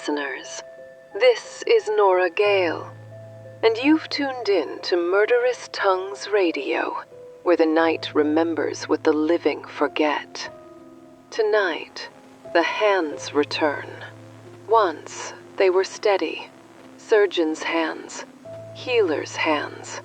listeners. This is Nora Gale, and you've tuned in to Murderous Tongues Radio, where the night remembers what the living forget. Tonight, the hands return. Once, they were steady. Surgeons' hands, healers' hands,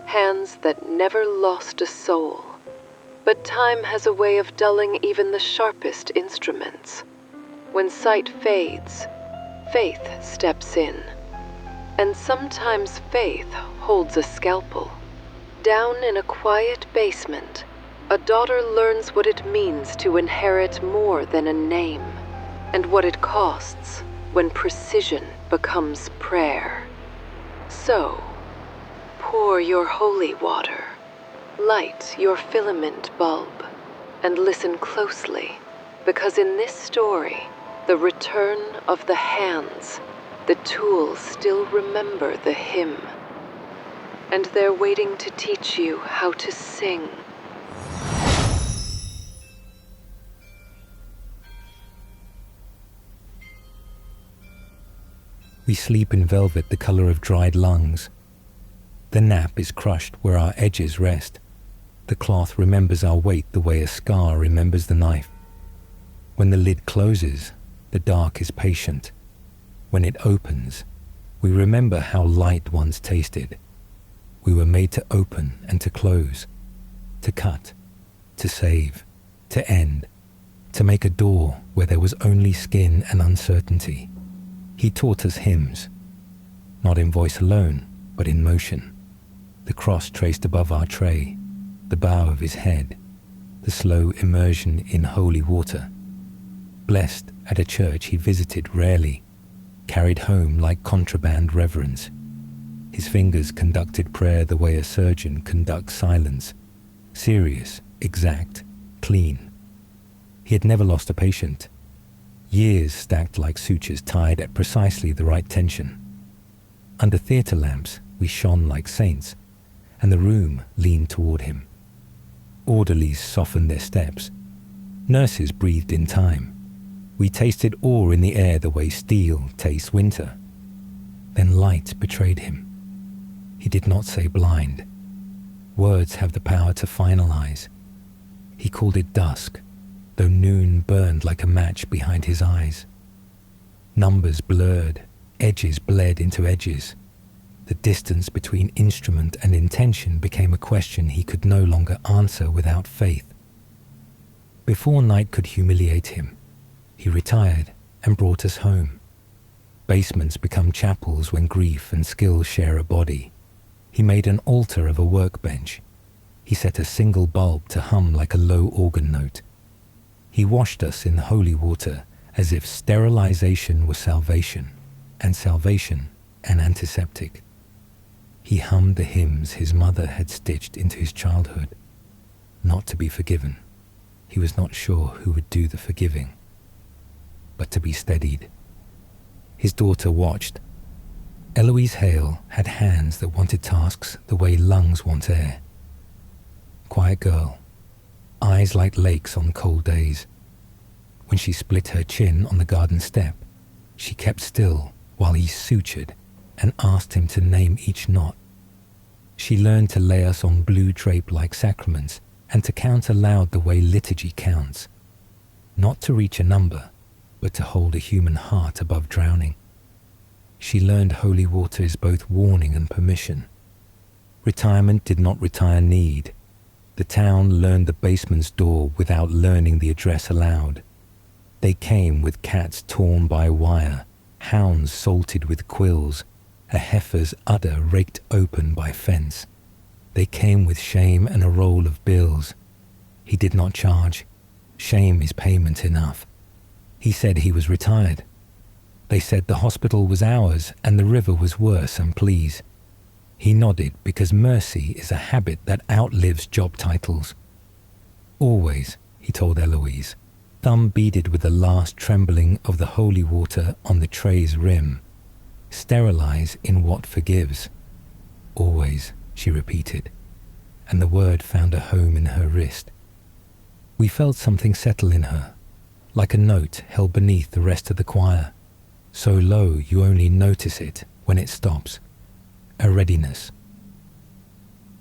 hands that never lost a soul. But time has a way of dulling even the sharpest instruments. When sight fades, faith steps in. And sometimes faith holds a scalpel. Down in a quiet basement, a daughter learns what it means to inherit more than a name, and what it costs when precision becomes prayer. So, pour your holy water, light your filament bulb, and listen closely, because in this story, the return of the hands, the tools still remember the hymn, and they're waiting to teach you how to sing. We sleep in velvet the color of dried lungs. The nap is crushed where our edges rest. The cloth remembers our weight the way a scar remembers the knife. When the lid closes, the dark is patient. When it opens, we remember how light once tasted. We were made to open and to close, to cut, to save, to end, to make a door where there was only skin and uncertainty. He taught us hymns, not in voice alone, but in motion. The cross traced above our tray, the bow of his head, the slow immersion in holy water. Blessed at a church he visited rarely, carried home like contraband reverence. His fingers conducted prayer the way a surgeon conducts silence, serious, exact, clean. He had never lost a patient. Years stacked like sutures tied at precisely the right tension. Under theatre lamps, we shone like saints, and the room leaned toward him. Orderlies softened their steps. Nurses breathed in time. We tasted awe in the air the way steel tastes winter. Then light betrayed him. He did not say blind. Words have the power to finalize. He called it dusk, though noon burned like a match behind his eyes. Numbers blurred, edges bled into edges. The distance between instrument and intention became a question he could no longer answer without faith. Before night could humiliate him, he retired and brought us home. Basements become chapels when grief and skill share a body. He made an altar of a workbench. He set a single bulb to hum like a low organ note. He washed us in holy water as if sterilization was salvation, and salvation an antiseptic. He hummed the hymns his mother had stitched into his childhood. Not to be forgiven. He was not sure who would do the forgiving, but to be steadied. His daughter watched. Eloise Hale had hands that wanted tasks the way lungs want air. Quiet girl, eyes like lakes on cold days. When she split her chin on the garden step, she kept still while he sutured and asked him to name each knot. She learned to lay us on blue drape like sacraments and to count aloud the way liturgy counts. Not to reach a number, but to hold a human heart above drowning. She learned holy water is both warning and permission. Retirement did not retire need. The town learned the basement's door without learning the address aloud. They came with cats torn by wire, hounds salted with quills, a heifer's udder raked open by fence. They came with shame and a roll of bills. He did not charge. Shame is payment enough. He said he was retired. They said the hospital was ours and the river was worse, and please. He nodded because mercy is a habit that outlives job titles. Always, he told Eloise, thumb beaded with the last trembling of the holy water on the tray's rim. Sterilize in what forgives. Always, she repeated, and the word found a home in her wrist. We felt something settle in her, like a note held beneath the rest of the choir. so low you only notice it when it stops, a readiness.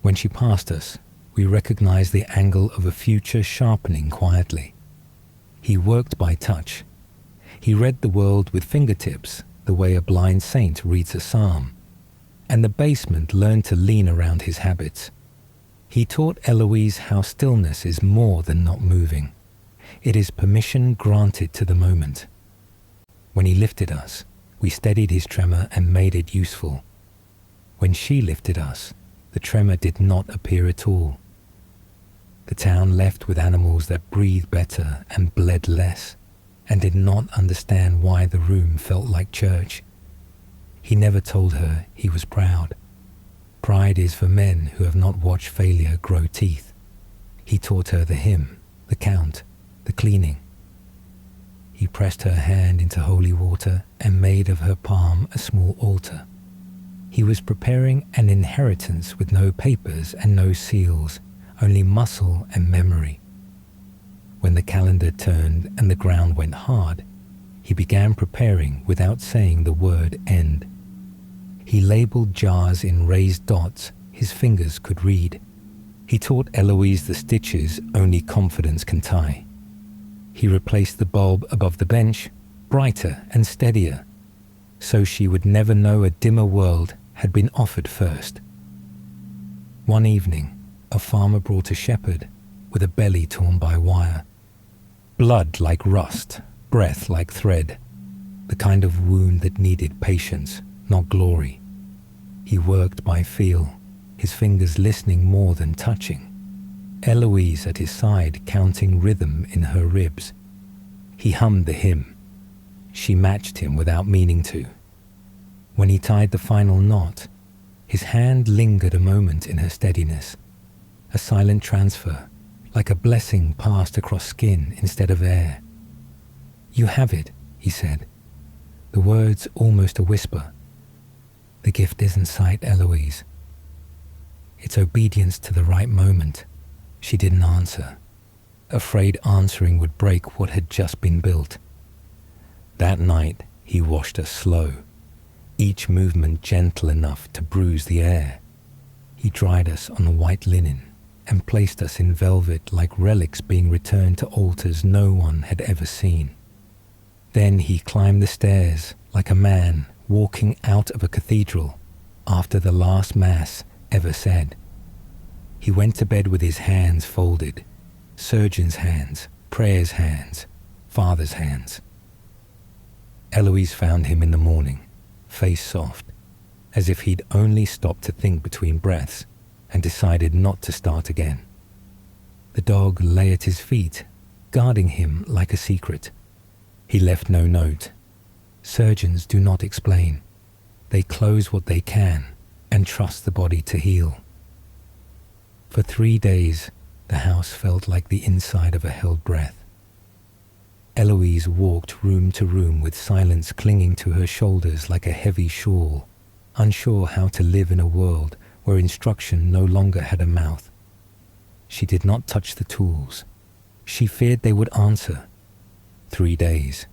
When she passed us, we recognized the angle of a future sharpening quietly. He worked by touch. He read the world with fingertips, the way a blind saint reads a psalm. And the basement learned to lean around his habits. He taught Eloise how stillness is more than not moving. It is permission granted to the moment. When he lifted us, we steadied his tremor and made it useful. When she lifted us, the tremor did not appear at all. The town left with animals that breathed better and bled less, and did not understand why the room felt like church. He never told her he was proud. Pride is for men who have not watched failure grow teeth. He taught her the hymn, the count, the cleaning. He pressed her hand into holy water and made of her palm a small altar. He was preparing an inheritance with no papers and no seals, only muscle and memory. When the calendar turned and the ground went hard, he began preparing without saying the word end. He labeled jars in raised dots his fingers could read. He taught Eloise the stitches only confidence can tie. He replaced the bulb above the bench, brighter and steadier, so she would never know a dimmer world had been offered first. One evening, a farmer brought a shepherd with a belly torn by wire. Blood like rust, breath like thread, the kind of wound that needed patience, not glory. He worked by feel, his fingers listening more than touching. Eloise at his side counting rhythm in her ribs. He hummed the hymn. She matched him without meaning to. When he tied the final knot, his hand lingered a moment in her steadiness, a silent transfer, like a blessing passed across skin instead of air. "You have it," he said, the words almost a whisper. "The gift isn't sight, Eloise. It's obedience to the right moment." She didn't answer, afraid answering would break what had just been built. That night, he washed us slow, each movement gentle enough to bruise the air. He dried us on the white linen and placed us in velvet like relics being returned to altars no one had ever seen. Then he climbed the stairs like a man walking out of a cathedral after the last mass ever said. He went to bed with his hands folded, surgeon's hands, prayer's hands, father's hands. Eloise found him in the morning, face soft, as if he'd only stopped to think between breaths and decided not to start again. The dog lay at his feet, guarding him like a secret. He left no note. Surgeons do not explain. They close what they can and trust the body to heal. For 3 days, the house felt like the inside of a held breath. Eloise walked room to room with silence clinging to her shoulders like a heavy shawl, unsure how to live in a world where instruction no longer had a mouth. She did not touch the tools. She feared they would answer. 3 days.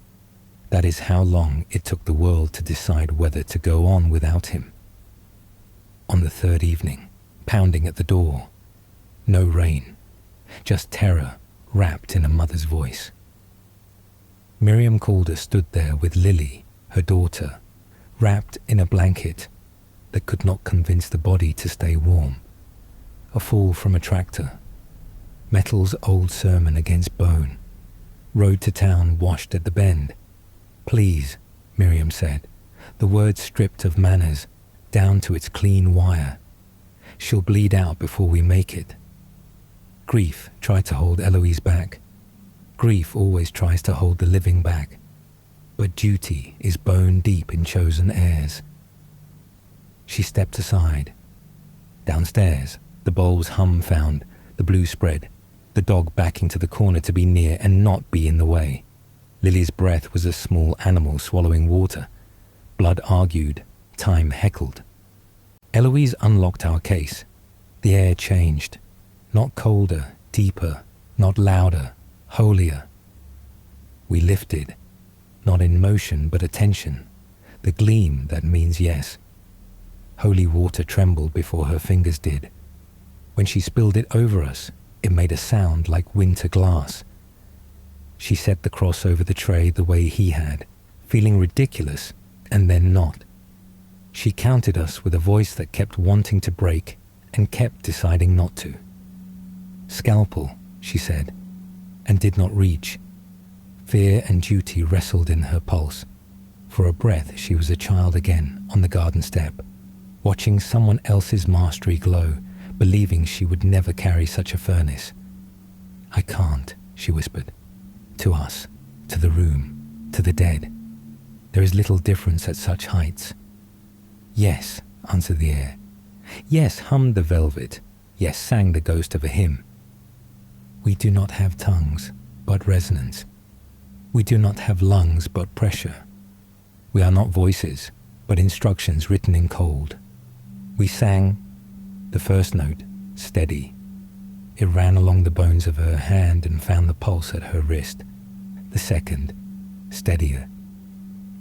That is how long it took the world to decide whether to go on without him. On the third evening, pounding at the door, no rain, just terror wrapped in a mother's voice. Miriam Calder stood there with Lily, her daughter, wrapped in a blanket that could not convince the body to stay warm. A fall from a tractor. Metal's old sermon against bone. Road to town washed at the bend. "Please," Miriam said, the words stripped of manners, down to its clean wire. "She'll bleed out before we make it." Grief tried to hold Eloise back. Grief always tries to hold the living back. But duty is bone deep in chosen heirs. She stepped aside. Downstairs, the bowls hum found, the blue spread, the dog backing to the corner to be near and not be in the way. Lily's breath was a small animal swallowing water. Blood argued, time heckled. Eloise unlocked our case. The air changed. Not colder, deeper, not louder, holier. We lifted, not in motion but attention, the gleam that means yes. Holy water trembled before her fingers did. When she spilled it over us, it made a sound like winter glass. She set the cross over the tray the way he had, feeling ridiculous and then not. She counted us with a voice that kept wanting to break and kept deciding not to. Scalpel, she said, and did not reach. Fear and duty wrestled in her pulse. For a breath she was a child again on the garden step, watching someone else's mastery glow, believing she would never carry such a furnace. I can't, she whispered. To us, to the room, to the dead. There is little difference at such heights. Yes, answered the air. Yes, hummed the velvet. Yes, sang the ghost of a hymn. We do not have tongues, but resonance. We do not have lungs, but pressure. We are not voices, but instructions written in cold. We sang the first note, steady. It ran along the bones of her hand and found the pulse at her wrist. The second, steadier.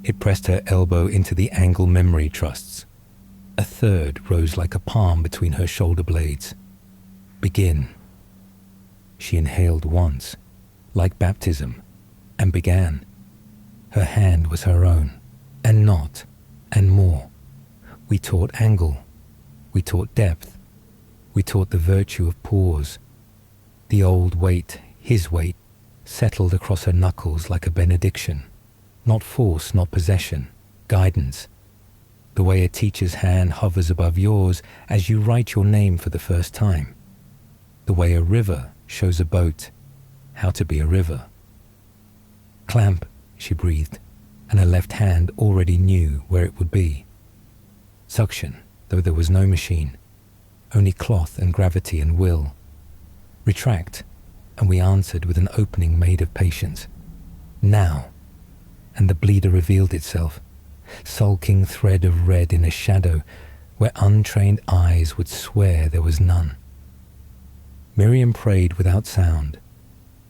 It pressed her elbow into the angle memory trusts. A third rose like a palm between her shoulder blades. Begin. She inhaled once, like baptism, and began. Her hand was her own, and not, and more. We taught angle. We taught depth. We taught the virtue of pause. The old weight, his weight, settled across her knuckles like a benediction. Not force, not possession, guidance. The way a teacher's hand hovers above yours as you write your name for the first time. The way a river shows a boat how to be a river. Clamp, she breathed, and her left hand already knew where it would be. Suction, though there was no machine, only cloth and gravity and will. Retract, and we answered with an opening made of patience. Now, and the bleeder revealed itself, sulking thread of red in a shadow where untrained eyes would swear there was none. Miriam prayed without sound.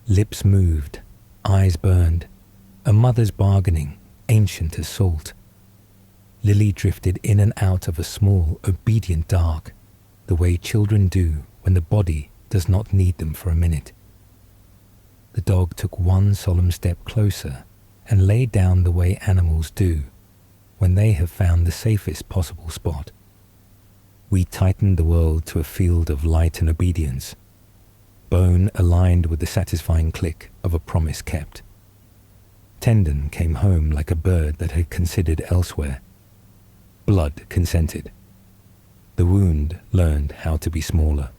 Lips moved, eyes burned, a mother's bargaining, ancient as salt. Lily drifted in and out of a small, obedient dark, the way children do when the body does not need them for a minute. The dog took one solemn step closer and lay down the way animals do when they have found the safest possible spot. We tightened the world to a field of light and obedience, bone aligned with the satisfying click of a promise kept. Tendon came home like a bird that had considered elsewhere. Blood consented. The wound learned how to be smaller.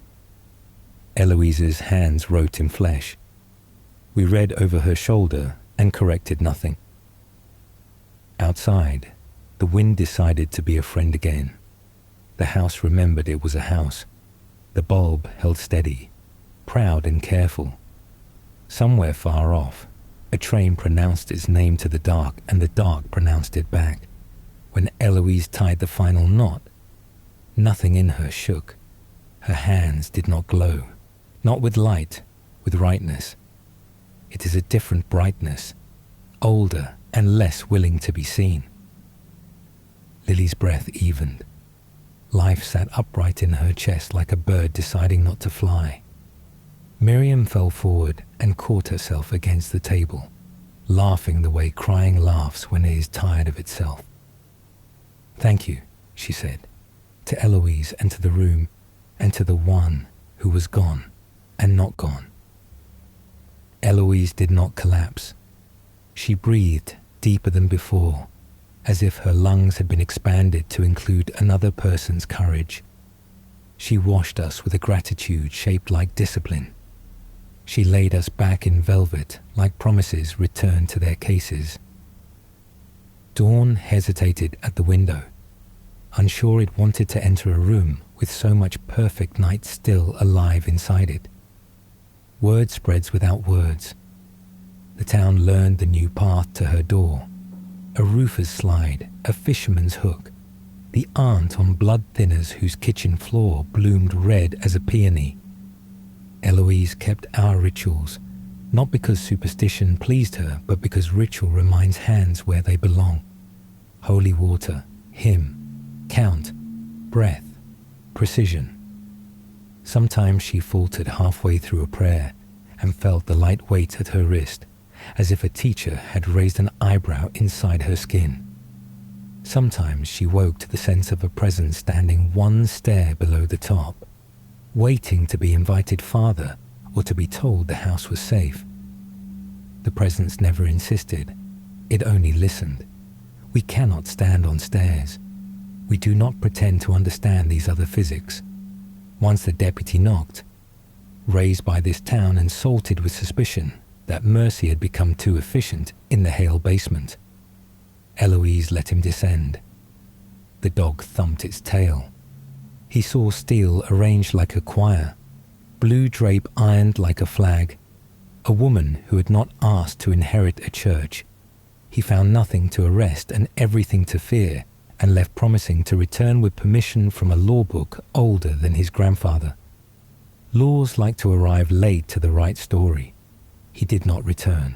Eloise's hands wrote in flesh. We read over her shoulder and corrected nothing. Outside, the wind decided to be a friend again. The house remembered it was a house. The bulb held steady, proud and careful. Somewhere far off, a train pronounced its name to the dark, and the dark pronounced it back. When Eloise tied the final knot, nothing in her shook. Her hands did not glow, not with light, with rightness. It is a different brightness, older and less willing to be seen. Lily's breath evened. Life sat upright in her chest like a bird deciding not to fly. Miriam fell forward and caught herself against the table, laughing the way crying laughs when it is tired of itself. Thank you, she said, to Eloise and to the room, and to the one who was gone and not gone. Eloise did not collapse. She breathed deeper than before, as if her lungs had been expanded to include another person's courage. She washed us with a gratitude shaped like discipline. She laid us back in velvet like promises returned to their cases. Dawn hesitated at the window, unsure it wanted to enter a room with so much perfect night still alive inside it. Word spreads without words. The town learned the new path to her door. A roofer's slide, a fisherman's hook, the aunt on blood thinners whose kitchen floor bloomed red as a peony. Eloise kept our rituals, not because superstition pleased her, but because ritual reminds hands where they belong. Holy water, hymn, count, breath, precision. Sometimes she faltered halfway through a prayer and felt the light weight at her wrist, as if a teacher had raised an eyebrow inside her skin. Sometimes she woke to the sense of a presence standing one stair below the top, waiting to be invited farther or to be told the house was safe. The presence never insisted, it only listened. We cannot stand on stairs. We do not pretend to understand these other physics. Once the deputy knocked, raised by this town and salted with suspicion that Mercy had become too efficient in the Hale basement. Eloise let him descend. The dog thumped its tail. He saw steel arranged like a choir, blue drape ironed like a flag, a woman who had not asked to inherit a church. He found nothing to arrest and everything to fear, and left promising to return with permission from a law book older than his grandfather. Laws like to arrive late to the right story. He did not return.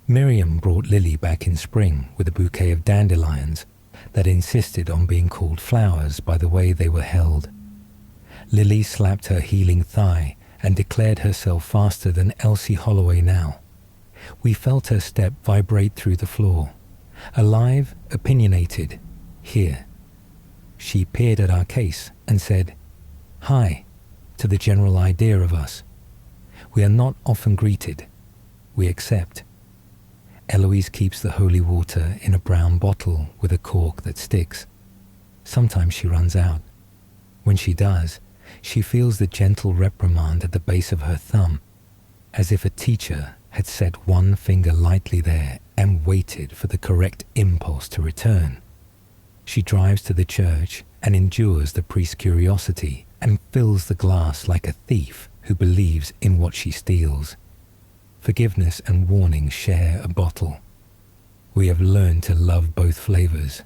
Miriam brought Lily back in spring with a bouquet of dandelions that insisted on being called flowers by the way they were held. Lily slapped her healing thigh and declared herself faster than Elsie Holloway now. We felt her step vibrate through the floor. Alive, opinionated, here. She peered at our case and said, "Hi," to the general idea of us. We are not often greeted. We accept. Eloise keeps the holy water in a brown bottle with a cork that sticks. Sometimes she runs out. When she does, she feels the gentle reprimand at the base of her thumb, as if a teacher had set one finger lightly there and waited for the correct impulse to return. She drives to the church and endures the priest's curiosity and fills the glass like a thief who believes in what she steals. Forgiveness and warning share a bottle. We have learned to love both flavors.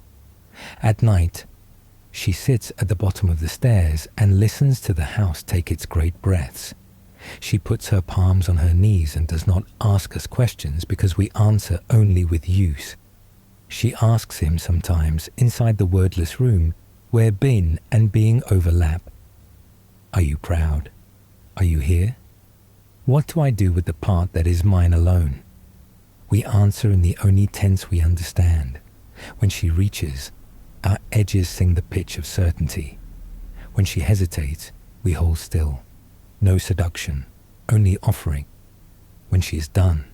At night, she sits at the bottom of the stairs and listens to the house take its great breaths. She puts her palms on her knees and does not ask us questions because we answer only with use. She asks him sometimes inside the wordless room where been and being overlap. Are you proud? Are you here? What do I do with the part that is mine alone? We answer in the only tense we understand. When she reaches, our edges sing the pitch of certainty. When she hesitates, we hold still. No seduction, only offering. When she is done,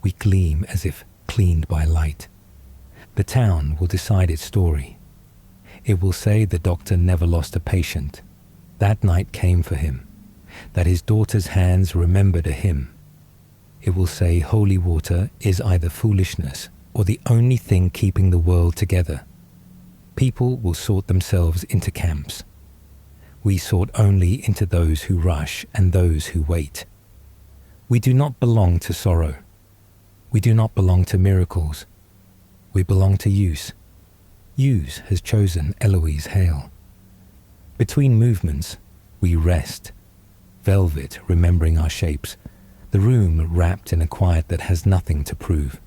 we gleam as if cleaned by light. The town will decide its story. It will say the doctor never lost a patient. That night came for him. That his daughter's hands remembered a hymn. It will say holy water is either foolishness or the only thing keeping the world together. People will sort themselves into camps. We sort only into those who rush and those who wait. We do not belong to sorrow. We do not belong to miracles. We belong to use. Use has chosen Eloise Hale. Between movements, we rest. Velvet remembering our shapes, the room wrapped in a quiet that has nothing to prove.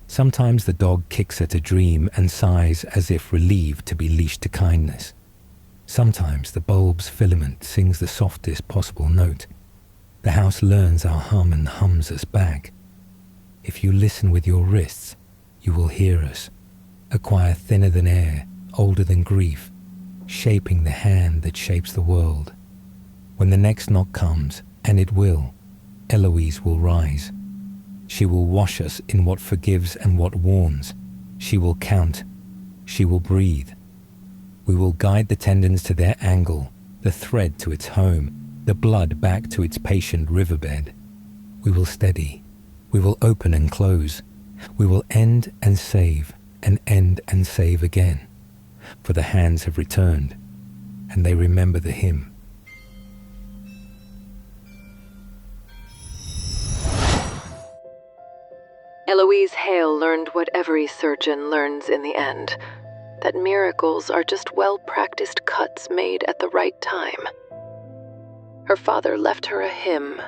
Sometimes the dog kicks at a dream and sighs as if relieved to be leashed to kindness. Sometimes the bulb's filament sings the softest possible note. The house learns our hum and hums us back. If you listen with your wrists, you will hear us, a choir thinner than air, older than grief, shaping the hand that shapes the world. When the next knock comes, and it will, Eloise will rise. She will wash us in what forgives and what warns. She will count. She will breathe. We will guide the tendons to their angle, the thread to its home, the blood back to its patient riverbed. We will steady. We will open and close. We will end and save again. For the hands have returned, and they remember the hymn. Eloise Hale learned what every surgeon learns in the end, that miracles are just well-practiced cuts made at the right time. Her father left her a hymn,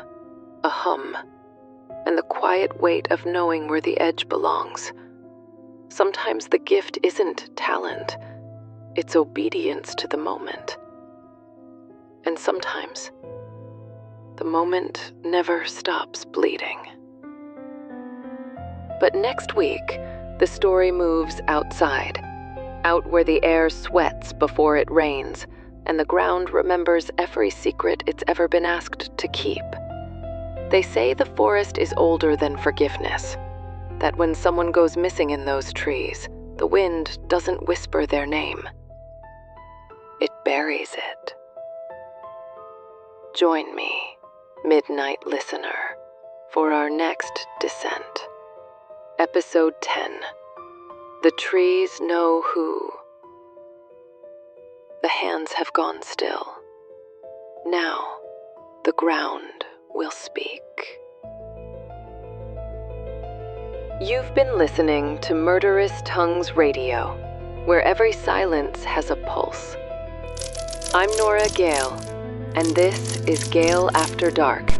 a hum, and the quiet weight of knowing where the edge belongs. sometimes the gift isn't talent, it's obedience to the moment. And sometimes, the moment never stops bleeding. But next week, the story moves outside, out where the air sweats before it rains, and the ground remembers every secret it's ever been asked to keep. They say the forest is older than forgiveness, that when someone goes missing in those trees, the wind doesn't whisper their name. It buries it. Join me, Midnight Listener, for our next descent. Episode 10, The Trees Know Who. The hands have gone still. Now, the ground will speak. You've been listening to Murderous Tongues Radio, where every silence has a pulse. I'm Nora Gale, and this is Gale After Dark,